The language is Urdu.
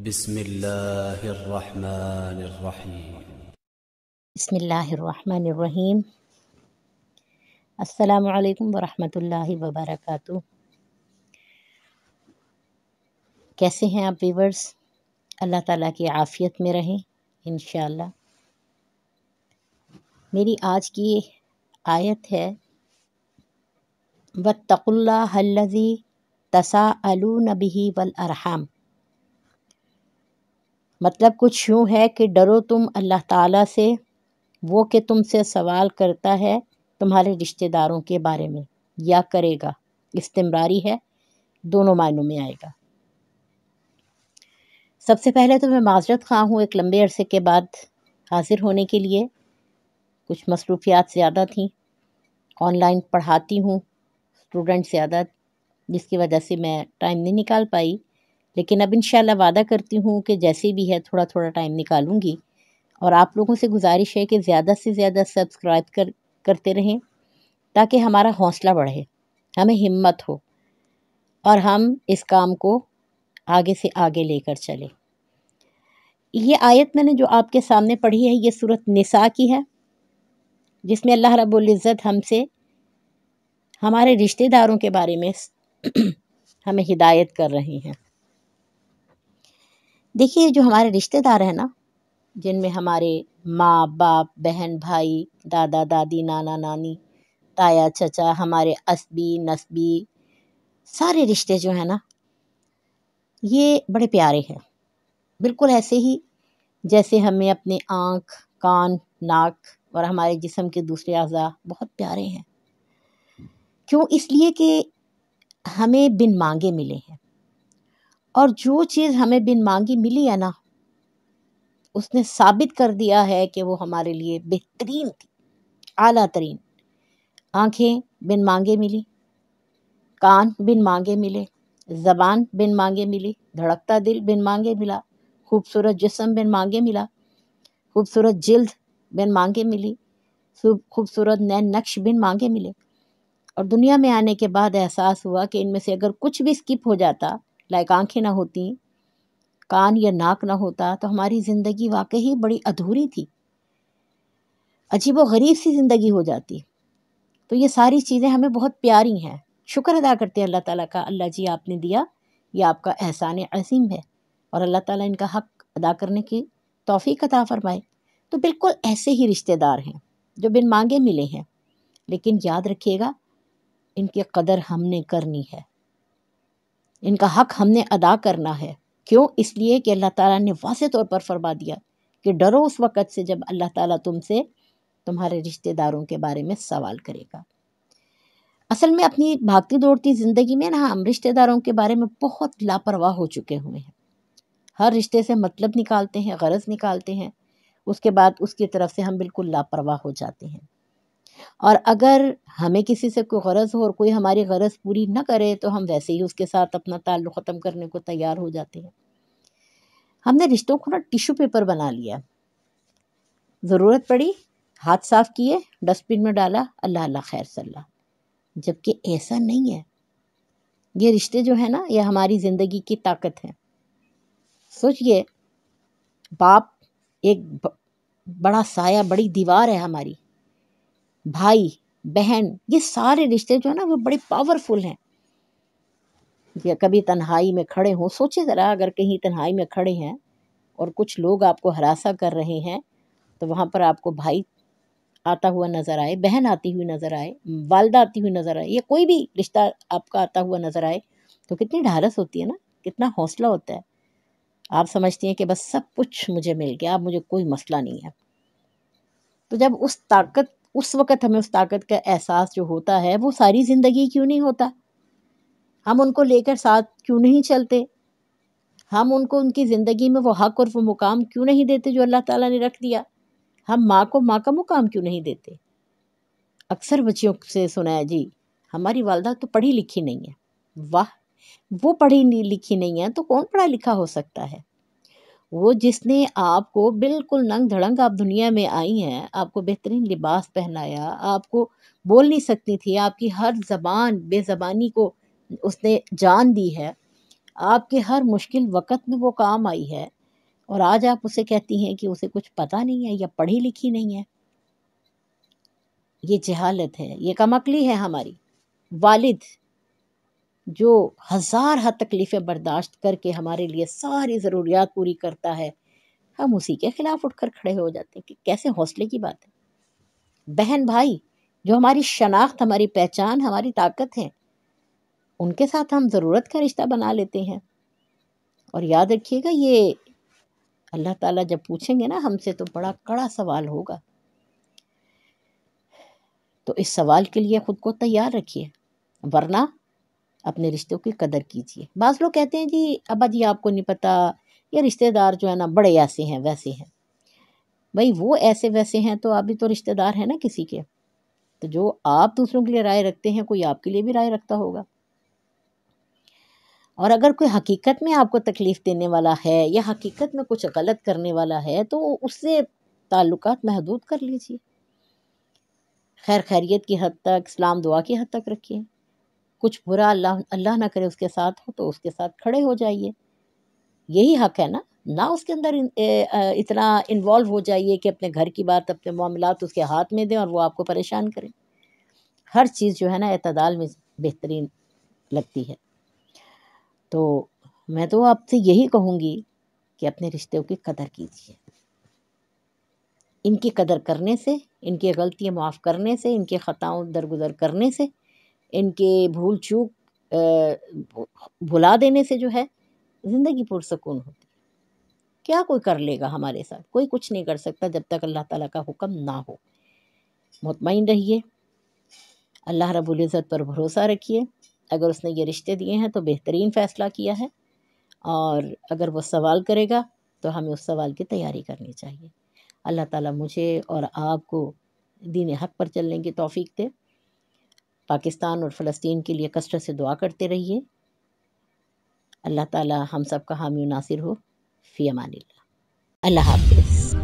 بسم اللہ الرحمن الرحیم۔ بسم اللہ الرحمن الرحیم۔ السلام علیکم ورحمۃ اللہ وبرکاتہ۔ کیسے ہیں آپ ویورز؟ اللہ تعالیٰ کی عافیت میں رہیں انشاءاللہ۔ میری آج کی آیت ہے وَاتَّقُوا اللَّهَ الَّذِي تَسَاءَلُونَ بِهِ وَالْأَرْحَامَ۔ مطلب کچھ یوں ہے کہ ڈرو تم اللہ تعالیٰ سے، وہ کہ تم سے سوال کرتا ہے تمہارے رشتہ داروں کے بارے میں، یا کرے گا، استمراری ہے، دونوں معنوں میں آئے گا۔ سب سے پہلے تو میں معذرت خواہ ہوں ایک لمبے عرصے کے بعد حاضر ہونے کے لیے۔ کچھ مصروفیات زیادہ تھیں، آن لائن پڑھاتی ہوں، اسٹوڈنٹ زیادہ، جس کی وجہ سے میں ٹائم نہیں نکال پائی، لیکن اب انشاءاللہ وعدہ کرتی ہوں کہ جیسے بھی ہے تھوڑا تھوڑا ٹائم نکالوں گی۔ اور آپ لوگوں سے گزارش ہے کہ زیادہ سے زیادہ سبسکرائب کرتے رہیں تاکہ ہمارا حوصلہ بڑھے، ہمیں ہمت ہو اور ہم اس کام کو آگے سے آگے لے کر چلیں۔ یہ آیت میں نے جو آپ کے سامنے پڑھی ہے یہ سورۃ نساء کی ہے، جس میں اللہ رب العزت ہم سے ہمارے رشتہ داروں کے بارے میں ہمیں ہدایت کر رہے ہیں۔ دیکھیے جو ہمارے رشتہ دار ہیں نا، جن میں ہمارے ماں باپ، بہن بھائی، دادا دادی، نانا نانی، تایا چچا، ہمارے عصبی نسبی سارے رشتے جو ہیں نا، یہ بڑے پیارے ہیں، بالکل ایسے ہی جیسے ہمیں اپنے آنکھ، کان، ناک اور ہمارے جسم کے دوسرے اعضاء بہت پیارے ہیں۔ کیوں؟ اس لیے کہ ہمیں بن مانگے ملے ہیں، اور جو چیز ہمیں بن مانگی ملی ہے نا، اس نے ثابت کر دیا ہے کہ وہ ہمارے لیے بہترین تھی، اعلیٰ ترین۔ آنکھیں بن مانگے ملی، کان بن مانگے ملے، زبان بن مانگے ملی، دھڑکتا دل بن مانگے ملا، خوبصورت جسم بن مانگے ملا، خوبصورت جلد بن مانگے ملی، خوبصورت نین نقش بن مانگے ملے۔ اور دنیا میں آنے کے بعد احساس ہوا کہ ان میں سے اگر کچھ بھی اسکپ ہو جاتا، لائک آنکھیں نہ ہوتی، کان یا ناک نہ ہوتا، تو ہماری زندگی واقعی بڑی ادھوری تھی، عجیب و غریب سی زندگی ہو جاتی۔ تو یہ ساری چیزیں ہمیں بہت پیاری ہیں، شکر ادا کرتے ہیں اللہ تعالیٰ کا، اللہ جی آپ نے دیا، یہ آپ کا احسان عظیم ہے، اور اللہ تعالیٰ ان کا حق ادا کرنے کی توفیق عطا فرمائے۔ تو بالکل ایسے ہی رشتہ دار ہیں جو بن مانگے ملے ہیں، لیکن یاد رکھیے گا ان کی قدر ہم نے کرنی ہے، ان کا حق ہم نے ادا کرنا ہے۔ کیوں؟ اس لیے کہ اللہ تعالیٰ نے واضح طور پر فرما دیا کہ ڈرو اس وقت سے جب اللہ تعالیٰ تم سے تمہارے رشتہ داروں کے بارے میں سوال کرے گا۔ اصل میں اپنی بھاگتی دوڑتی زندگی میں نا، ہم رشتہ داروں کے بارے میں بہت لاپرواہ ہو چکے ہوئے ہیں۔ ہر رشتے سے مطلب نکالتے ہیں، غرض نکالتے ہیں، اس کے بعد اس کی طرف سے ہم بالکل لاپرواہ ہو جاتے ہیں۔ اور اگر ہمیں کسی سے کوئی غرض ہو اور کوئی ہماری غرض پوری نہ کرے تو ہم ویسے ہی اس کے ساتھ اپنا تعلق ختم کرنے کو تیار ہو جاتے ہیں۔ ہم نے رشتوں کو نا ٹیشو پیپر بنا لیا، ضرورت پڑی ہاتھ صاف کیے، ڈسٹ بن میں ڈالا، اللہ اللہ خیر صلاح۔ جبکہ ایسا نہیں ہے۔ یہ رشتے جو ہیں نا، یہ ہماری زندگی کی طاقت ہے۔ سوچئے، باپ ایک بڑا سایہ، بڑی دیوار ہے ہماری، بھائی بہن، یہ سارے رشتے جو ہیں نا وہ بڑے پاورفل ہیں۔ یا کبھی تنہائی میں کھڑے ہوں، سوچے ذرا، اگر کہیں تنہائی میں کھڑے ہیں اور کچھ لوگ آپ کو ہراساں کر رہے ہیں، تو وہاں پر آپ کو بھائی آتا ہوا نظر آئے، بہن آتی ہوئی نظر آئے، والدہ آتی ہوئی نظر آئے، یا کوئی بھی رشتہ آپ کا آتا ہوا نظر آئے، تو کتنی ڈھارس ہوتی ہے نا، کتنا حوصلہ ہوتا ہے۔ آپ سمجھتی ہیں کہ بس سب کچھ مجھے مل گیا، اب مجھے کوئی مسئلہ نہیں ہے۔ تو جب اس وقت ہمیں اس طاقت کا احساس جو ہوتا ہے، وہ ساری زندگی کیوں نہیں ہوتا؟ ہم ان کو لے کر ساتھ کیوں نہیں چلتے؟ ہم ان کو ان کی زندگی میں وہ حق اور وہ مقام کیوں نہیں دیتے جو اللہ تعالیٰ نے رکھ دیا؟ ہم ماں کو ماں کا مقام کیوں نہیں دیتے؟ اکثر بچیوں سے سنا ہے، جی ہماری والدہ تو پڑھی لکھی نہیں ہے۔ واہ، وہ پڑھی لکھی نہیں ہے تو کون پڑھا لکھا ہو سکتا ہے؟ وہ جس نے آپ کو بالکل ننگ دھڑنگ آپ دنیا میں آئی ہیں، آپ کو بہترین لباس پہنایا، آپ کو بول نہیں سکتی تھی، آپ کی ہر زبان بے زبانی کو اس نے جان دی ہے، آپ کے ہر مشکل وقت میں وہ کام آئی ہے، اور آج آپ اسے کہتی ہیں کہ اسے کچھ پتہ نہیں ہے یا پڑھی لکھی نہیں ہے۔ یہ جہالت ہے، یہ کم عقلی ہے ہماری۔ والد جو ہزار حد تکلیفیں برداشت کر کے ہمارے لیے ساری ضروریات پوری کرتا ہے، ہم اسی کے خلاف اٹھ کر کھڑے ہو جاتے ہیں کہ کیسے حوصلے کی بات ہے۔ بہن بھائی جو ہماری شناخت، ہماری پہچان، ہماری طاقت ہیں، ان کے ساتھ ہم ضرورت کا رشتہ بنا لیتے ہیں۔ اور یاد رکھیے گا، یہ اللہ تعالیٰ جب پوچھیں گے نا ہم سے تو بڑا کڑا سوال ہوگا، تو اس سوال کے لیے خود کو تیار رکھیے، ورنہ اپنے رشتوں کی قدر کیجیے۔ بعض لوگ کہتے ہیں جی ابا جی آپ کو نہیں پتہ، یہ رشتہ دار جو ہے نا بڑے ایسے ہیں ویسے ہیں۔ بھائی وہ ایسے ویسے ہیں تو آپ بھی تو رشتہ دار ہیں نا کسی کے، تو جو آپ دوسروں کے لیے رائے رکھتے ہیں کوئی آپ کے لیے بھی رائے رکھتا ہوگا۔ اور اگر کوئی حقیقت میں آپ کو تکلیف دینے والا ہے یا حقیقت میں کچھ غلط کرنے والا ہے تو اس سے تعلقات محدود کر لیجیے، خیر خیریت کی حد تک، سلام دعا کی حد تک رکھیے۔ کچھ برا اللہ نہ کرے اس کے ساتھ ہو تو اس کے ساتھ کھڑے ہو جائیے، یہی حق ہے نا۔ نہ اس کے اندر اتنا انوالو ہو جائیے کہ اپنے گھر کی بات، اپنے معاملات اس کے ہاتھ میں دیں اور وہ آپ کو پریشان کریں۔ ہر چیز جو ہے نا اعتدال میں بہترین لگتی ہے۔ تو میں تو آپ سے یہی کہوں گی کہ اپنے رشتوں کی قدر کیجیے۔ ان کی قدر کرنے سے، ان کی غلطیاں معاف کرنے سے، ان کے خطاؤں درگزر کرنے سے، ان کے بھول چوک بھلا دینے سے جو ہے زندگی پرسکون ہوتی ہے۔ کیا کوئی کر لے گا ہمارے ساتھ؟ کوئی کچھ نہیں کر سکتا جب تک اللہ تعالیٰ کا حکم نہ ہو۔ مطمئن رہیے، اللہ رب العزت پر بھروسہ رکھیے۔ اگر اس نے یہ رشتے دیے ہیں تو بہترین فیصلہ کیا ہے، اور اگر وہ سوال کرے گا تو ہمیں اس سوال کی تیاری کرنی چاہیے۔ اللہ تعالیٰ مجھے اور آپ کو دین حق پر چلنے کی توفیق دے۔ پاکستان اور فلسطین کے لیے کثرت سے دعا کرتے رہیے۔ اللہ تعالیٰ ہم سب کا حامی و ناصر ہو۔ فی امان اللہ۔ اللہ حافظ۔